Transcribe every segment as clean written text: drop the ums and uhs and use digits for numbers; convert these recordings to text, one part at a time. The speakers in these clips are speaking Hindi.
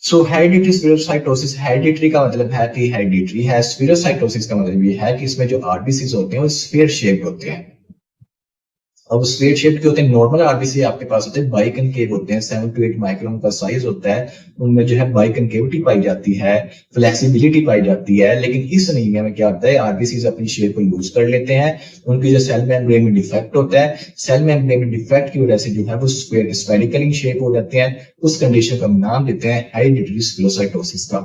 सो हेरिडिटरी स्फीरोसाइटोसिस, हेरिडिटरी का मतलब है कि हेरिडिटरी है, स्फीरोसाइटोसिस का मतलब ये है कि इसमें जो आरबीसी होते हैं वो स्फीयर शेप्ड होते हैं। अब स्फीयर शेप के होते हैं, नॉर्मल आरबीसी आपके पास होते हैं बाइकनकेव होते हैं, 7 to 8 माइक्रोन का साइज होता है, उनमें जो है बाइकनकेविटी पाई जाती है, फ्लेक्सिबिलिटी पाई जाती है। लेकिन इस एनीमिया में क्या होता है, आरबीसी अपनी शेप को लूज कर लेते हैं, उनकी जो सेल मेम्ब्रेन में डिफेक्ट होता है, सेल मेम्ब्रेन में डिफेक्ट की वजह से जो है वो स्फेरिकल इन शेप हो जाते हैं। उस कंडीशन का नाम देते हैं हेरिडिटरी स्फीरोसाइटोसिस का।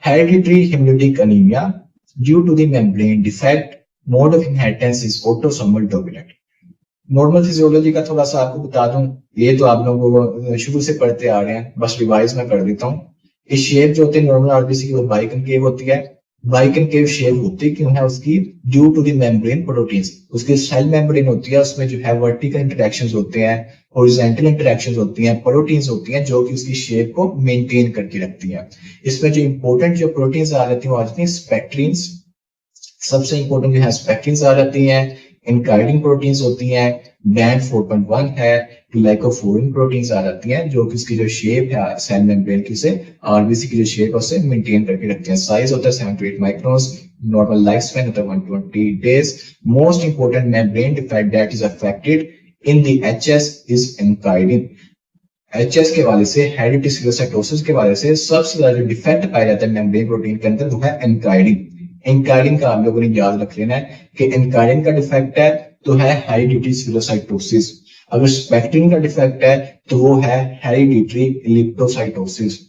Hereditary haemolytic anaemia due to the membrane defect, mode of inheritance is autosomal dominant. Normal physiology का थोड़ा सा आपको बता दूं, ये तो आप लोगों को शुरू से पढ़ते आ रहे हैं, बस रिवाइज में कर देता हूँ। ये शेप जो होती है नॉर्मल आरबीसी की वो बाइकनकेव होती है। बाइकनकेव शेप होती क्यों है उसकी, due to the membrane proteins, उसकी सेल मेम्ब्रेन होती है, उसमें जो है वर्टिकल इंटरेक्शंस होते हैं, हॉरिजॉन्टल इंटरेक्शंस होती हैं, प्रोटीन्स होती हैं जो कि उसकी शेप को मेंटेन करके रखती हैं। इसमें जो इंपॉर्टेंट जो प्रोटीन्स आ जाती है वो आ जाती है स्पेक्ट्रीन्स, सबसे इंपॉर्टेंट जो है स्पेक्ट्रीन्स आ जाती हैं, इनकाइडिंग प्रोटीन्स होती हैं, बैंड 4.1 है, ग्लाइकोफोरिन प्रोटीन्स आ जाती हैं जो कि इसकी जो शेप है सेल मेम्ब्रेन की से आरबीसी की जो शेप है उसे मेंटेन करके रखते हैं। साइज होता है 7 to 8 microns, normal life span होता है 120 days. Most important membrane defect that is affected in the HS is इनकाइडिंग। एचएस के वाले से, हेरिडिटरी स्फीरोसाइटोसिस के वाले से सबसे ज्यादा जो डिफेक्ट पाया जाता है मेम्ब्रेन प्रोटीन के अंदर वो है एनकाइडिन। एनकाइडिन का आप लोगों ने याद रख लेना है कि एनकाइडिन का डिफेक्ट है तो है हेरिडिटरी स्फीरोसाइटोसिस, अगर स्पेक्ट्रिन का डिफेक्ट है तो वो है हेरिडिटरी इलिप्टोसाइटोसिस।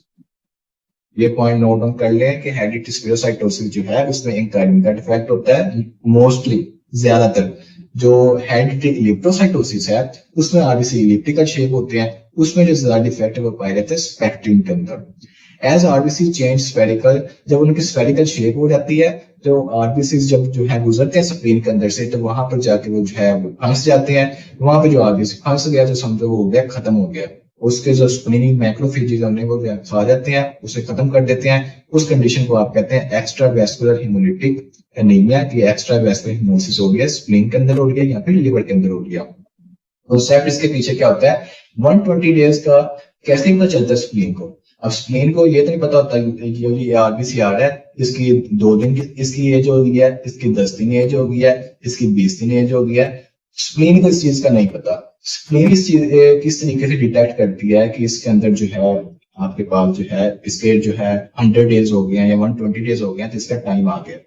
ये पॉइंट नोट डाउन कर लें कि हेरिडिटरी स्फीरोसाइटोसिस जो है उसमें एनकाइडिन का डिफेक्ट होता है मोस्टली, ज्यादातर। जो हेरिडिटरी इलिप्टोसाइटोसिस है उसमें आरबीसी इलिप्टिकल शेप होते हैं, उसमें जो ज्यादा डिफेक्ट है वो पाए जाते हैं स्पेक्ट्रिन के अंदर। एज आरबीसी चेंज स्फेरिकल, जब उनकी स्फेरिकल शेप हो जाती है तो आरबीसी जब जो है गुजरते हैं स्प्लीन के अंदर से तो वहां पर जाके वो जो है फंस जाते हैं। वहां पे जो आरबीसी फंस गया तो समझो वो हो गया, खत्म हो गया। उसके जो स्प्लीनिक मैक्रोफेजेस होने वो खा जाते हैं, उसे खत्म कर देते हैं। उस कंडीशन को आप कहते हैं एक्स्ट्रा वेस्कुलर हेमोलिटिक एनीमिया की। एक्स्ट्रा वेस्कुलर हेमोसिस हो गया, स्प्लीन के अंदर हो गया या फिर लिवर के अंदर हो गया। तो सेफ्ट इसके पीछे क्या होता है, 120 डेज का कैसे पता चलता है स्प्लीन को। अब स्प्लीन को ये तो नहीं पता होता ये आरबीसी आ रहा है, इसकी 2 दिन इसकी एज हो गई है, इसकी 10 दिन एज हो गई है, इसकी 20 दिन एज हो गई है। स्प्लीन को इस चीज का नहीं पता। स्प्लीन इस चीज किस तरीके से डिटेक्ट करती है कि इसके अंदर जो है आपके पास जो है इसके जो है 100 डेज हो गए हैं या 120 डेज हो गए हैं तो इसका टाइम आ गया।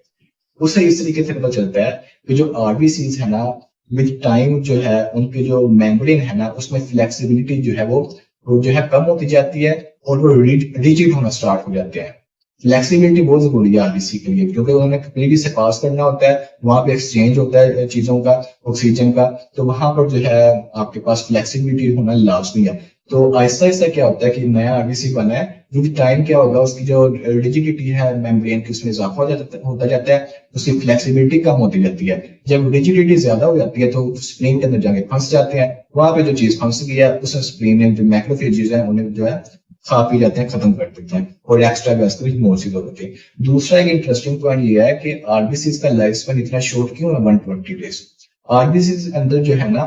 उसे इस तरीके से पता चलता है कि जो आरबीसी है ना विद टाइम जो है उनके जो मेम्ब्रेन है ना उसमें फ्लेक्सिबिलिटी जो है वो जो है कम होती जाती है और वो रिजिड होना स्टार्ट हो जाते हैं। फ्लेक्सिबिलिटी बहुत जरूरी है आरबीसी के लिए क्योंकि उन्होंने पीढ़ी से पास करना होता है, वहां पे एक्सचेंज होता है चीजों का, ऑक्सीजन का, तो वहां पर जो है आपके पास फ्लेक्सिबिलिटी होना लाजमी है। तो आहिस्ता आहिस्ता क्या होता है कि नया आरबीसी बना है, विद टाइम क्या होगा उसकी जो रिजिडिटी है मेम्ब्रेन की उसमें इजाफा होता जाता है, उसकी फ्लेक्सिबिलिटी कम होती जाती है। जब रिजिडिटी ज्यादा हो जाती है तो स्प्लीन के अंदर जाके फंस जाते हैं, वहां पे जो चीज फंस गई है उसमें स्प्लीन में जो मैक्रोफेजेस है उन्हें जो है खा पी जाते हैं, खत्म कर देते हैं और एक्स्ट्रा वेस्कुलर हेमोसिस हो जाती है। दूसरा एक इंटरेस्टिंग पॉइंट ये है कि आरबीसी का लाइफ स्पैन इतना शॉर्ट क्यों है 120 डेज। आरबीसी के अंदर जो है ना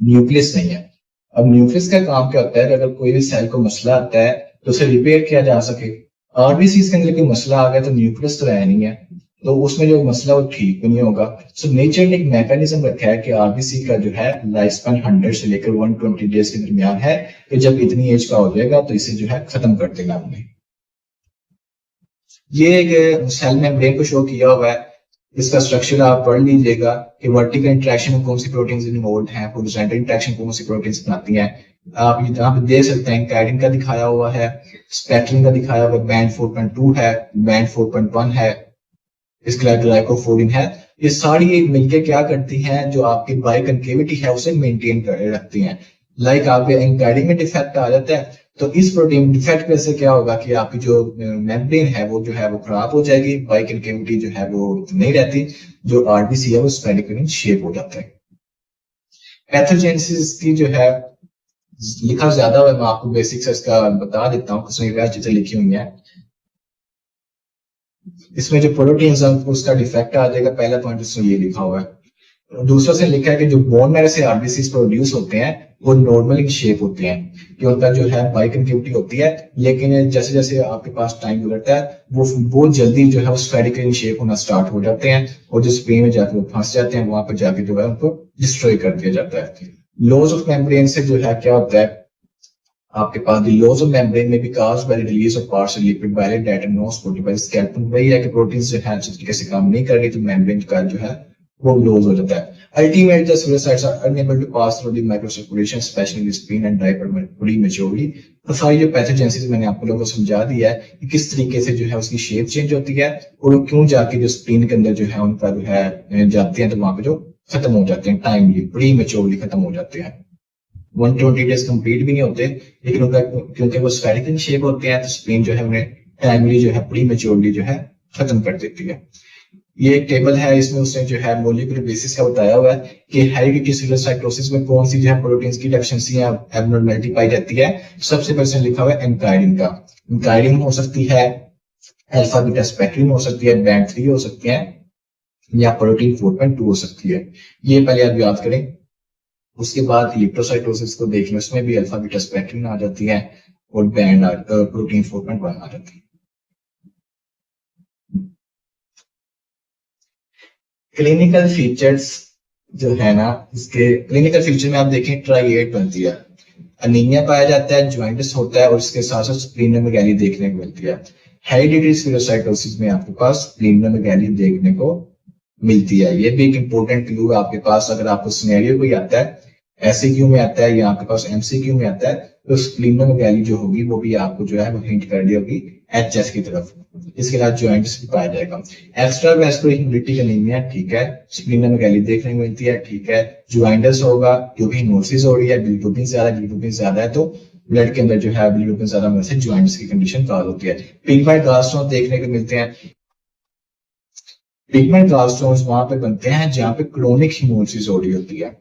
न्यूक्लियस नहीं है। अब न्यूक्लियस का काम क्या होता है, अगर कोई भी सेल को मसला आता है तो उसे रिपेयर किया जा सके। आरबीसी के अंदर कोई मसला आ गया तो न्यूक्लियस तो है नहीं है, तो उसमें जो मसला वो ठीक भी नहीं होगा। सो नेचर ने एक मैकेनिज्म रखा है कि आरबीसी का जो है लाइफ स्पैन 100 से लेकर 120 डेज के दरमियान है कि जब इतनी एज का हो जाएगा तो इसे जो है खत्म कर देगा हमने। ये एक सेल मेम्ब्रेन को शो किया हुआ है, इसका स्ट्रक्चर आप पढ़ लीजिएगा कि वर्टिकल इंटरेक्शन में कौन सी प्रोटीन्स इन्वॉल्व हैं, हॉरिजॉन्टल इंटरेक्शन कौन सी प्रोटीन्स बनाती हैं। आप यहाँ पे देख सकते हैं कैरिन का दिखाया हुआ है, स्पेक्ट्रिन का दिखाया हुआ, बैंड 4.2 है, बैंड 4.1 है, इसके ग्लाइकोफोरिन है। ये सारी मिलके क्या करती हैं, जो आपकी बाइकनकेविटी है उसे मेंटेन कर रखती हैं। लाइक आपके एंकाइडिन में डिफेक्ट आ जाता है तो इस प्रोटीन डिफेक्ट में से क्या होगा कि आपकी जो मेम्ब्रेन है वो खराब हो जाएगी, बाइकनकेविटी जो है वो नहीं रहती, जो आरबीसी है वो स्फेरिकल शेप हो जाता है। पैथोजेनेसिस की जो है लिखा ज्यादा हुआ, मैं आपको बेसिक्स इसका बता देता हूँ, उसमें चीजें लिखी हुई है। इसमें जो प्रोटीन्स है उसका डिफेक्ट आ जाएगा, पहला पॉइंट इसमें ये लिखा हुआ है। दूसरों से लिखा है कि जो बोन मैरो से आरबीसी प्रोड्यूस होते हैं वो नॉर्मल इन शेप होते हैं, कि उनका जो है बाइकन्टिविटी होती है, लेकिन जैसे जैसे आपके पास टाइम गुजरता है वो बहुत जल्दी जो है वो स्फेरिकल इन शेप होना स्टार्ट हो जाते हैं, और जो स्प्रिंग में जाकर वो फंस जाते हैं, वहां पर जाके जो है उनको डिस्ट्रॉय कर दिया जाता है। लॉज ऑफ मेम्ब्रेन से जो है क्या होता है, आपके पास दी लॉज ऑफ मेम्ब्रेन में be caused by the release of parts of lipid by that are not supported by skeleton. वही है कि प्रोटीन्स जो है अच्छे तरीके से काम नहीं कर रही तो मेम्ब्रेन का जो है वो लॉज हो जाता है। Ultimately, the spherocytes are unable to pass through the microcirculation, especially the spleen and die prematurely। तो सारी जो पैथोजेनेसिस मैंने आप लोगों को समझा दिया है कि किस तरीके से जो है उसकी शेप चेंज होती है, और वो क्यों जाके जो स्प्लीन के अंदर जो है उनका जो है जाते हैं तो वहां पे जो खत्म हो जाते हैं, टाइमली प्रीमेच्योरली खत्म हो जाते हैं। 120 डेज कंप्लीट भी नहीं होते, लेकिन उनका क्योंकि वो स्फेरिकल शेप होते हैं तो स्प्लीन जो है उन्हें टाइमली जो है प्रीमेच्योरली जो है खत्म कर देती है। ये एक टेबल है, इसमें उसने जो है मॉलिक्यूलर बेसिस का बताया हुआ है कि हेरिडिटरी सेलुलर साइटोसिस में कौन सी जो है प्रोटीन्स की डेफिशिएंसी या एब्नॉर्मैलिटी पाई जाती है। सबसे पहले लिखा हुआ है एनकाइडिन का। एनकाइडिन हो सकती है, अल्फा बीटा स्पेक्ट्रिन हो सकती है, बैंड 3 हो सकती है, या प्रोटीन 4.2 हो सकती है। ये पहले आप याद करें। उसके बाद इलेक्ट्रोसाइटोसिस को देख लें, उसमें भी अल्फा बीटा स्पेक्ट्रिन आ जाती है और बैंड प्रोटीन 4.1 आ जाती है। क्लिनिकल फीचर्स जो है ना, इसके क्लिनिकल फीचर में आप देखें ट्राइएट बनती है, अनीमिया पाया जाता है, ज्वाइंटिस होता है, और इसके साथ साथ स्प्लीनोमेगाली देखने को मिलती है। हेरिडिटरी स्क्लेरोसाइटोसिस में आपके पास स्प्लीनोमेगाली देखने को मिलती है। ये भी एक इंपॉर्टेंट क्लू है आपके पास, अगर आपको सिनेरियो कोई आता है, एससीक्यू में आता है या आपके पास एमसीक्यू में आता है, तो स्प्लीनोमेगाली जो होगी वो भी आपको जो है वो हिंट कर दी होगी एचएस की तरफ। इसके साथ ज्वाइंट्स भी पाया जाएगा। एक्स्ट्रा वेस्कुलर हेमोलिटिक एनीमिया, ठीक है, स्प्लीनोमेगाली देखने को मिलती है, ठीक है, ज्वाइंट्स होगा क्योंकि हेमोसिस हो रही है, बिलिरुबिन ज्यादा है तो ब्लड के अंदर जो है बिलिरुबिन ज्यादा होने से ज्वाइंट्स की कंडीशन काज होती है। पिगमेंट गॉलस्टोन देखने को मिलते हैं। पिगमेंट गॉलस्टोन्स वहां पे बनते हैं जहां पे क्रोनिक हेमोसिस हो रही होती है,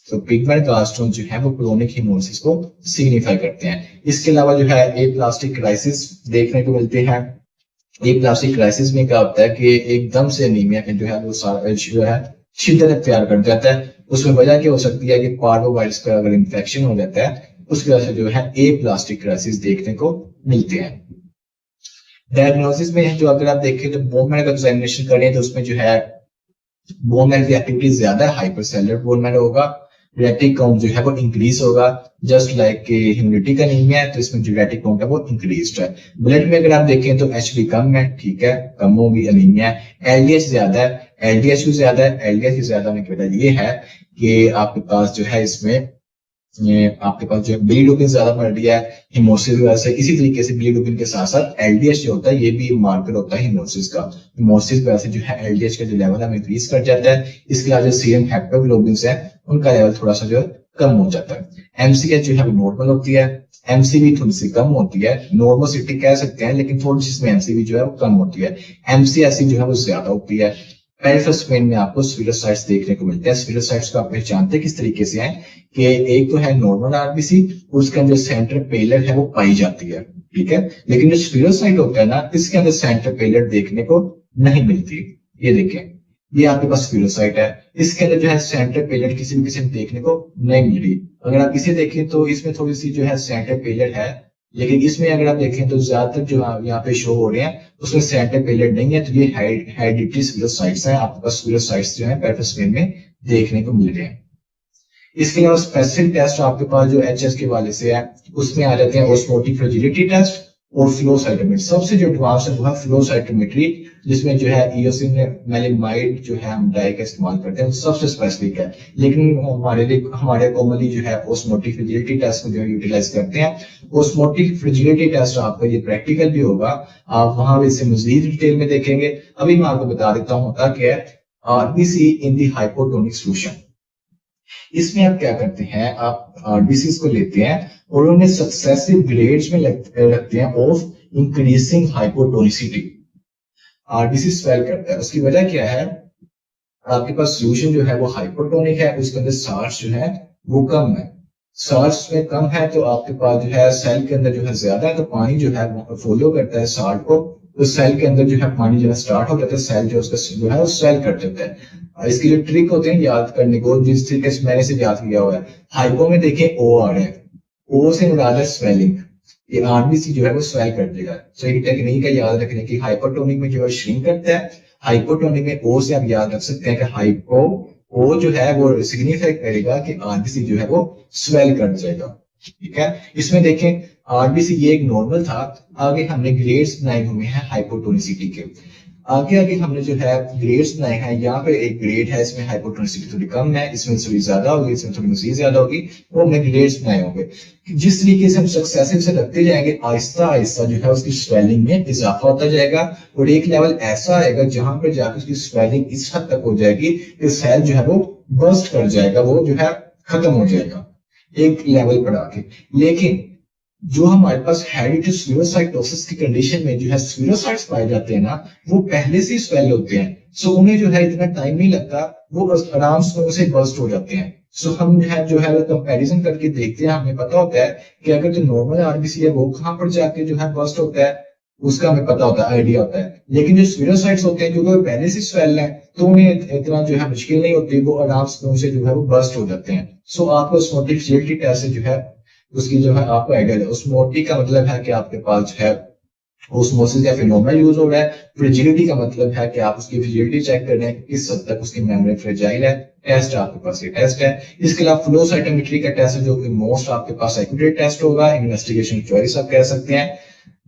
तो पिगमेंट गॉलस्टोन जो है वो क्रोनिक हेमोसिस को सिग्निफाई करते हैं। इसके अलावा जो है एप्लास्टिक क्राइसिस देखने को मिलते हैं। एप्लास्टिक क्राइसिस में क्या होता है कि एकदम से एनीमिया जो है वो जो है शिद्दत अख्तियार कर जाता है। उसमें वजह क्या हो सकती है कि पार्वोवायरस का अगर इन्फेक्शन हो जाता है, उसकी वजह से जो है एप्लास्टिक क्राइसिस देखने को मिलते हैं। डायग्नोसिस में जो अगर आप देखें तो बोन मैरो का एग्जामिनेशन करें तो उसमें जो है बोन मैरो की एक्टिविटी ज्यादा है, हाइपरसेलुलर बोन मैरो होगा, रेटिक काउंट जो है वो इंक्रीज होगा, जस्ट लाइक हेमोलिटिक एनीमिया है तो इसमें जो रेटिक काउंट है वो इंक्रीज्ड है। ब्लड में अगर आप देखें तो एचबी कम है, ठीक है, कम होगी एनीमिया। एलडीएच ज्यादा है, एलडीएच भी ज्यादा है, एलडीएच की ज्यादा होने की वजह ये है कि आपके पास जो है इसमें आपके पास जो बिलिरुबिन ज्यादा बढ़ रही है हिमोसिस की वजह से। इसी तरीके से बिलिरुबिन के साथ साथ एलडीएच जो होता है ये भी मार्कर होता है हिमोसिस का। हिमोसिस की वजह से जो है एलडीएच का जो लेवल है इंक्रीज कर जाता है। इसके अलावा जो सीरम हेप्टोग्लोबिन है उनका लेवल थोड़ा सा जो है कम हो जाता है। एमसीएच जो है वो नॉर्मल होती है, एमसीबी थोड़ी सी कम होती है, नॉर्मोसिटी कह सकते हैं लेकिन थोड़ी सी इसमें एमसीबी जो है वो कम होती है। एमसीएससी जो है वो ज्यादा होती है। पेरिफेरल में आपको स्फीरोसाइट्स देखने को मिलते हैं। स्फीरोसाइट्स को आप पहचानते किस तरीके से हैं कि एक तो है नॉर्मल आरबीसी, उसके अंदर सेंटर पेलर है वो पाई जाती है, ठीक है, लेकिन जो स्फीरोसाइट होता है ना इसके अंदर सेंटर पेलर देखने को नहीं मिलती। ये देखें, ये आपके पास स्फीरोसाइट है, इसके अंदर जो है सेंटर पेलर किसी भी किस्म देखने को नहीं मिल रही। अगर आप इसे देखें तो इसमें थोड़ी सी जो है सेंटर पेलर है, लेकिन इसमें अगर आप देखें तो ज्यादातर जो यहाँ पे शो हो रहे हैं उसमें सेंटर पेलर नहीं है, तो ये हेरिडिटरी स्फीरोसाइट्स हैं। आपके पास स्फीरोसाइट्स जो है पेरिफेरल में देखने को मिल रहे हैं। इसके अलावा स्पेसिफिक टेस्ट आपके पास जो एचएस के वाले से है उसमें आ जाते हैं ऑस्मोटिक फ्रेजिलिटी टेस्ट और फ्लो साइटोमेट्री। सबसे जो एडवांस है वो है फ्लो साइटोमेट्री, जिसमें जो है इयोसिनमेलामाइड जो है हम डाई का इस्तेमाल करते हैं, सबसे स्पेसिफिक है। लेकिन हमारे कॉमनली जो है ऑस्मोटिक फ्रेजिलिटी टेस्ट को जो है यूटिलाइज करते हैं। ऑस्मोटिक फ्रेजिलिटी टेस्ट आपका ये प्रैक्टिकल भी होगा, आप वहां भी इसे मजीद डिटेल में देखेंगे। अभी मैं आपको बता देता हूँ होता क्या है आरबीसी इन दी हाइपोटोनिक सोल्यूशन। इसमें आप क्या करते हैं, आप आरबीसी को लेते हैं और उन्हें सक्सेसिव ग्रेड्स में रखते हैं ऑफ इंक्रीजिंग हाइपोटोनिसिटी। आरबीसी स्वेल करता है, उसकी वजह क्या है, आपके पास सोल्यूशन जो है वो हाइपोटोनिक है, उसके अंदर साल्ट्स जो है वो कम है। साल्ट्स में कम है तो आपके पास जो है सेल के अंदर जो है ज्यादा है, तो पानी जो है वो फॉलो करता है साल्ट को, तो सेल के अंदर जो है पानी जो है स्टार्ट हो जाता है, सेल जो उसका जो है वो स्वेल कर देता है। इसकी जो ट्रिक होते हैं याद करने को, जिस तरीके से मैंने से याद किया हुआ है, हाइपो में देखिए ओ आ रहा है, ओ से मुराद है स्वेलिंग, ये आरबीसी जो है वो स्वेल कर देगा। तो एक टेक्निक है याद रखने की, हाइपोटोनिक में जो है श्रिंक करता है, हाइपोटोनिक में ओ से आप याद रख सकते हैं कि हाइपो ओ जो है वो सिग्निफाई करेगा कि आरबीसी जो है वो स्वेल कर जाएगा। ठीक है, इसमें देखें आरबीसी ये एक नॉर्मल था, आगे हमने ग्रेड्स बनाए हुए हैं हाइपोटोनिसिटी के, आगे आगे हमने जो है ग्रेड्स बनाए हैं, यहाँ पे एक ग्रेड है इसमें हाइपोटोनिसिटी थोड़ी कम है, इसमें थोड़ी ज्यादा होगी, इसमें थोड़ी मजीद ज्यादा होगी, वो हमने ग्रेड्स बनाए होंगे। जिस तरीके से हम सक्सेसिव से रखते जाएंगे आहिस्ता आहिस्ता जो है उसकी स्वेलिंग में इजाफा होता जाएगा, और एक लेवल ऐसा आएगा जहां पर जाकर उसकी स्वेलिंग इस हद तक हो जाएगी कि सेल जो है वो बर्स्ट कर जाएगा, वो जो है खत्म हो जाएगा एक लेवल पर आके। लेकिन जो हमारे पास हेरिडिटरी स्क्लेरोसाइटोसिस की कंडीशन में जो है स्क्लेरोसाइट्स पाए जाते हैं ना, वो पहले से स्वेल होते हैं, सो उन्हें जो है इतना टाइम नहीं लगता, वो आराम से उनसे बर्स्ट हो जाते हैं। सो हम जो है वो कंपैरिजन करके देखते हैं, हमें पता होता है कि अगर जो नॉर्मल आरबीसी है वो कहां पर जाके जो है बर्स्ट होता है, उसका हमें पता होता है, आइडिया होता है। लेकिन जो स्क्लेरोसाइट्स होते हैं क्योंकि वो पहले से स्वेल है, तो उन्हें इतना जो है मुश्किल नहीं होती, वो आराम से उनसे जो है वो बर्स्ट हो जाते हैं। सो आपको ऑस्मोटिक फ्रिजिडिटी टेस्ट से जो है उसकी जो है आपको आइडिया है। ऑस्मोटिक का मतलब है कि आपके पास जो है ऑस्मोसिस या फिनोमेना यूज हो रहा है, फ्रिजिडिटी का मतलब है कि आप उसकी फ्रिजिडिटी चेक कर रहे हैं कि किस हद तक उसकी मेम्ब्रेन फ्रेजाइल है। टेस्ट आपके पास ये टेस्ट है। इसके अलावा फ्लो साइटोमेट्री का टेस्ट है जो कि मोस्ट आपके पास एक्यूरेट टेस्ट होगा, इन्वेस्टिगेशन चॉइस आप कह सकते हैं,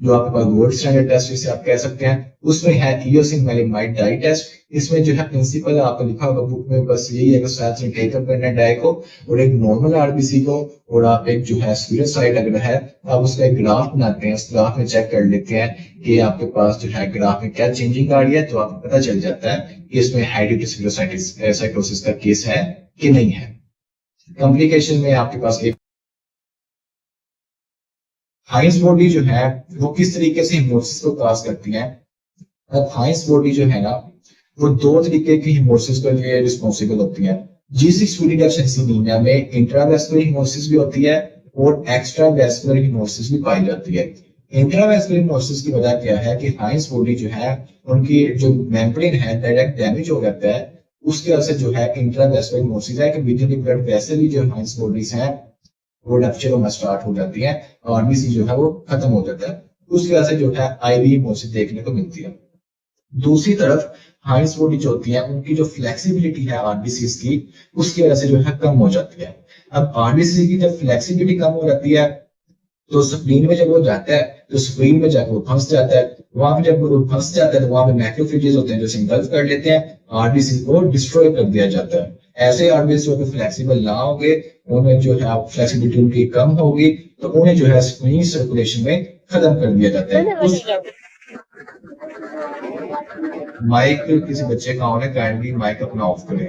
जो आपके पास गोल्ड स्टैंडर्ड टेस्ट जिसे आप कह सकते हैं। उसमें है ईओसिनमेलिमाइड डाई टेस्ट, इसमें जो है प्रिंसिपल आपको लिखा होगा बुक में, बस यही है कि साथ में टेकअप करना है डाई को और एक नॉर्मल आरबीसी को, और आप एक जो है स्क्लेरोसाइट अगर है आप उसका एक ग्राफ बनाते हैं, उस ग्राफ में चेक कर लेते हैं कि आपके पास जो है ग्राफ में क्या चेंजिंग आ रही है, तो आपको पता चल जाता है कि इसमें हेरिडिटरी स्क्लेरोसाइटोसिस का केस है कि नहीं है। कॉम्प्लिकेशन में आपके पास एक हाइंस बॉडी जो है वो किस तरीके से हिमोसिस को काज करती है। अब हाइंस बॉडी जो है ना वो दो तरीके की हिमोसिस के लिए रिस्पॉन्सिबल होती है। G6PD डेफिशिएंसी एनीमिया में इंट्रावेस्कुलर हिमोसिस भी होती है और एक्स्ट्रा वेस्कुलर हिमोसिस भी पाई जाती है। इंट्रावेस्कुलर हिमोसिस की वजह क्या है कि हाइंस बॉडी जो है उनकी जो मेम्ब्रेन है डायरेक्ट डैमेज हो जाता है, उसकी वजह से जो है इंट्रावेस्कुलर हिमोसिस है कि विद इन ब्लड वेसल भी जो हाइंस बॉडीज हैं वो रप्चर होना स्टार्ट हो जाती है और आरबीसी जो है वो खत्म हो जाता है, उसकी वजह से जो है आईवी हिमोसिस देखने को मिलती है। दूसरी तरफ हाइंस बॉडी जो होती है उनकी जो फ्लेक्सिबिलिटी है आरबीसी की, उसकी वजह से जो है कम हो जाती है। अब आरबीसी की जब फ्लेक्सिबिलिटी कम हो जाती है तो स्प्लीन में जब वो जाता है तो स्प्लीन में जाकर वो फंस जाता है, वहां पे जब वो फंस जाता है तो वहां पे मैक्रोफेजेस होते हैं जो सिंगल्फ कर लेते हैं, आरबीसी को डिस्ट्रॉय कर दिया जाता है। ऐसे आरबीसी जो फ्लेक्सिबल ना होंगे, उनमें जो है फ्लेक्सिबिलिटी उनकी कम होगी, तो उन्हें जो है स्प्लीन सर्कुलेशन में खत्म कर दिया जाता है। उस माइक किसी बच्चे का ऑन है, काइंडली माइक अपना ऑफ करें।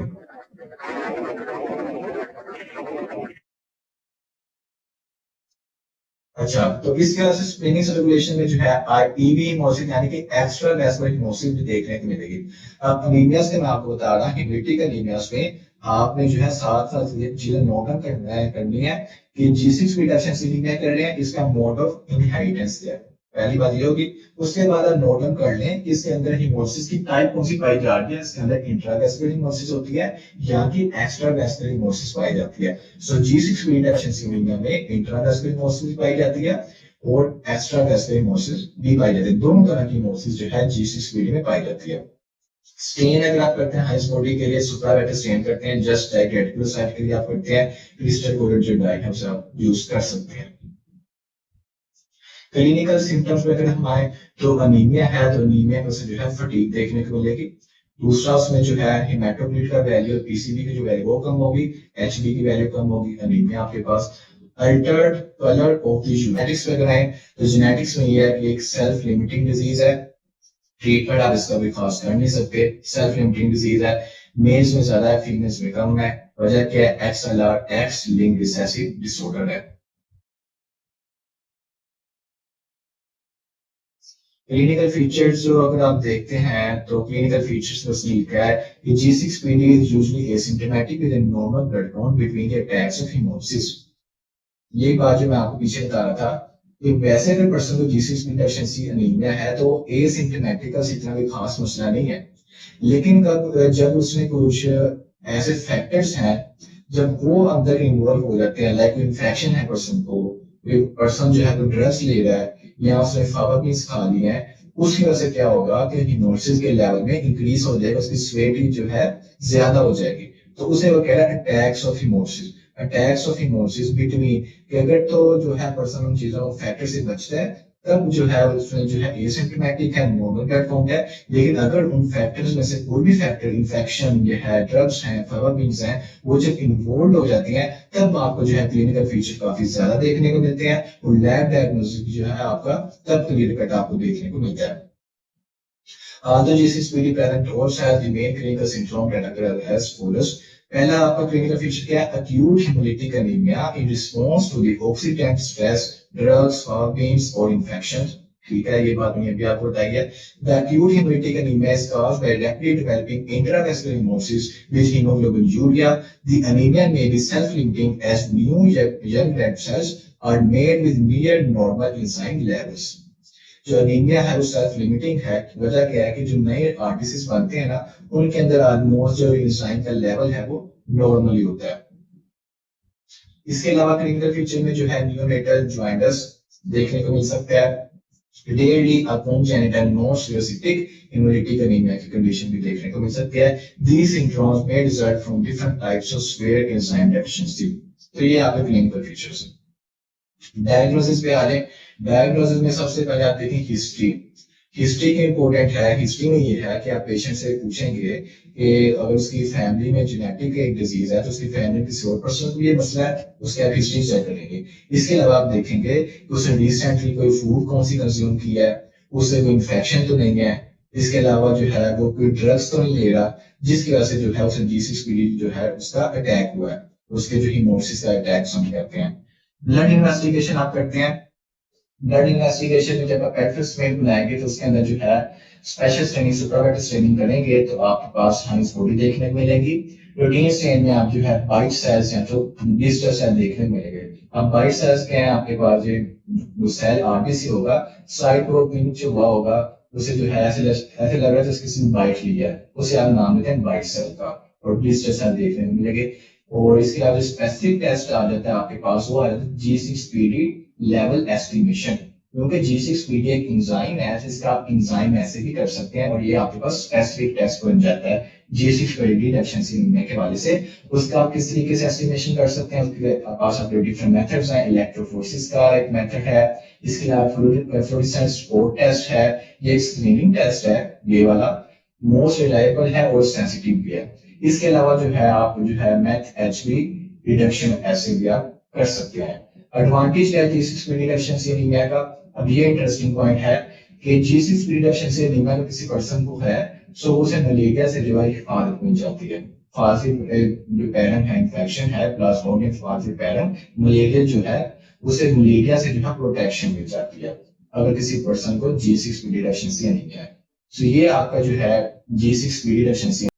अच्छा, तो इस वजह से स्प्लिनिंग सर्कुलेशन में जो है ईवी हिमोसिस यानी कि एक्स्ट्रा वेस्कुलर हिमोसिस भी देखने को मिलेगी। अब एनीमियास के मैं आपको बता रहा हूँ, हेमोलिटिक एनीमियास में आपने जो है साथ साथ ये चीजें नोट करनी है कि G6PD डेफिशिएंसी एनीमिया कर रहे हैं, इसका मोड ऑफ इनहेरिटेंस क्या है, पहली बात ये होगी। उसके बाद आप नोट डाउन कर लें कि इसके अंदर हिमोसिस की टाइप कौन सी पाई जा रही है, इसके अंदर इंट्रावेस्कुलर हिमोसिस होती है या कि एक्स्ट्रा वेस्कुलर हिमोसिस पाई जाती है। सो G6PD डेफिशिएंसी एनीमिया में इंट्रावेस्कुलर हिमोसिस पाई जाती है और एक्स्ट्रा वेस्कुलर हिमोसिस भी पाई जाती है। दोनों तरह की हिमोसिस जो है G6PD में पाई जाती है। स्टेन अगर आप करते हैं हाइस बॉडी के लिए सुप्रावेटर स्टेन करते हैं, जस्ट लाइक रेटिकुलोसाइट के लिए आप करते हैं क्रिस्टल कोडेड जो डाई है उसे आप यूज कर सकते हैं। क्लिनिकल सिम्टम्स में अगर हम आए तो अनीमिया है तो अनीमिया में से जो है फटीग देखने को मिलेगी। दूसरा उसमें जो है हिमेटोक्रिट का वैल्यू, पीसीबी की जो वैल्यू वो कम होगी, एचबी की वैल्यू कम होगी, अनीमिया आपके पास। Altered colour of the genetics में अगर आए तो जेनेटिक्स में ये है कि एक सेल्फ लिमिटिंग डिजीज है, ट्रीटमेंट आप इसका भी खास कर नहीं सकते, सेल्फ लिमिटिंग डिजीज है, मेल्स में ज्यादा है फीमेल्स में कम है। वजह क्या है, XLR x linked recessive disorder है। क्लिनिकल फीचर्स जो अगर आप देखते हैं तो क्लिनिकल फीचर्स बस लिखा है कि G6PD is usually asymptomatic with a normal blood count between the attacks of hemolysis। ये बात जो मैं आपको पीछे बता रहा था, एक वैसे अगर पर्सन को G6 डेफिशिएंसी एनीमिया है तो एसिम्प्टोमेटिक का इतना कोई खास मसला नहीं है, लेकिन जब उसने कुछ ऐसे फैक्टर्स हैं जब वो अंदर इन्वॉल्व हो जाते हैं, लाइक इन्फेक्शन है पर्सन को, पर्सन जो है ड्रग्स ले रहा है या उसने फावापीस खा लिया है, उसकी वजह से क्या होगा कि हिमोसिस के लेवल में इंक्रीज हो जाएगा, उसकी स्वेटिंग जो है ज्यादा हो जाएगी। तो उसे वो कह रहा है अटैक्स ऑफ हिमोसिस, अटैक्स ऑफ हिमोसिस बिटवीन कि अगर तो जो है पर्सन उन चीजों फैक्टर से बचता है तब जो है उसमें जो है एसिम्प्टोमेटिक है, नॉर्मल ब्लड काउंट है। लेकिन अगर उन फैक्टर्स में से कोई भी फैक्टर, इन्फेक्शन ये है, ड्रग्स हैं, फावापीन्स हैं, वो जब इन्वॉल्व हो जाती हैं तब आपको जो है क्लिनिकल फीचर काफी ज्यादा देखने को मिलते हैं और लैब डायग्नोसिस जो है आपका तब क्लियर कट आपको देखने को मिलता है। तो G6 PD present also has the main clinical symptom categorized as follows. पहला आपका क्लिनिकल फीचर क्या है? acute hemolytic anemia in response to the oxidant stress, drugs, fawapims और infections. ठीक है, ये बात मैंने अभी आपको बताई है। The acute hemolytic anemia is caused by rapidly developing intravascular hemolysis with hemoglobinuria. The anemia may be self-limiting as new young red cells are made with near normal enzyme levels. जो अनीमिया है वो सेल्फ लिमिटिंग है। वजह क्या है कि जो नए आर्टिस्ट बनते हैं ना उनके अंदर ऑलमोस्ट जो इंजाइम का लेवल है वो नॉर्मली होता है। इसके अलावा क्लिनिकल फीचर में जो है नियोनेटल जॉइंटस देखने को मिल सकता है। Rarely upon genital non specific haemolytic anaemia की कंडीशन भी देखने को मिल सकती है। These symptoms may result from different types of severe enzyme deficiency. तो ये आपके क्लिनिकल फीचर्स हैं। डायग्नोसिस पे आ जाए। डायग्नोसिस में सबसे पहले आप देखें हिस्ट्री। हिस्ट्री के इंपॉर्टेंट है। हिस्ट्री में ये है कि आप पेशेंट से पूछेंगे कि अगर उसकी फैमिली में जेनेटिक एक डिजीज है तो उसकी फैमिली किसी और पर्सन को ये मसला है, उसकी आप हिस्ट्री चेक करेंगे। इसके अलावा आप देखेंगे कि उसने रिसेंटली कोई फूड कौन सी कंज्यूम किया है, उससे कोई इन्फेक्शन तो नहीं है, इसके अलावा जो है वो कोई ड्रग्स तो नहीं ले रहा जिसकी वजह से जो है उसे G6 PD जो है उसका अटैक हुआ है, उसके जो हिमोसिस का अटैक हम कहते हैं। ब्लड इन्वेस्टिगेशन आप करते हैं। ब्लड इन्वेस्टिगेशन में जब आप एफएस में बुलाएंगे तो उसके अंदर जो है स्पेशल स्टेनिंग, सुपरवेट स्टेनिंग करेंगे तो आपके पास हाइस बॉडी देखने को मिलेगी। प्रोटीन स्टेन में आप जो है बाइट सेल्स या तो ब्लिस्टर सेल देखने को मिलेंगे। अब बाइट सेल्स क्या है, आपके पास जो सेल आरबीसी होगा साइड को पिंच हुआ होगा, उसे जो है ऐसे लग रहा है जैसे किसी ने बाइट लिया है, उसे आप नाम देते हैं बाइट सेल का, और ब्लिस्टर सेल देखने को मिलेंगे। और इसके अलावा स्पेसिफिक टेस्ट आ जाता है आपके पास, वो है G6 PD लेवल एस्टिमेशन, क्योंकि G6 PD एक इंजाइम है जिसका आप इंजाइम ऐसे भी कर सकते हैं और ये आपके पास स्पेसिफिक टेस्ट बन जाता है G6 PD डेफिशिएंसी एनीमिया के हवाले से। उसका आप किस तरीके से एस्टिमेशन कर सकते हैं, उसके पास आपके डिफरेंट मेथड्स हैं। इलेक्ट्रोफोरेसिस का एक मेथड है, इसके अलावा फ्लोरेसेंस स्पॉट टेस्ट है, ये स्क्रीनिंग टेस्ट है, ये वाला मोस्ट रिलायबल है और सेंसिटिव भी है। इसके अलावा जो है आप जो है मैथ HB रिडक्शन ऐसे भी आप कर सकते हैं। एडवांटेज है G6 PD डेफिशिएंसी एनीमिया का। अब ये इंटरेस्टिंग पॉइंट है कि G6 PD डेफिशिएंसी एनीमिया का किसी पर्सन को है सो उसे मलेरिया से जो है हिफाजत मिल जाती है। फाल्सिपेरम है, इन्फेक्शन है, प्लाज्मोडियम फाल्सिपेरम, मलेरिया जो है उसे मलेरिया से जो है प्रोटेक्शन मिल जाती है अगर किसी पर्सन को G6 PD डेफिशिएंसी एनीमिया है। तो ये आपका जो है G6 PD डेफिशिएंसी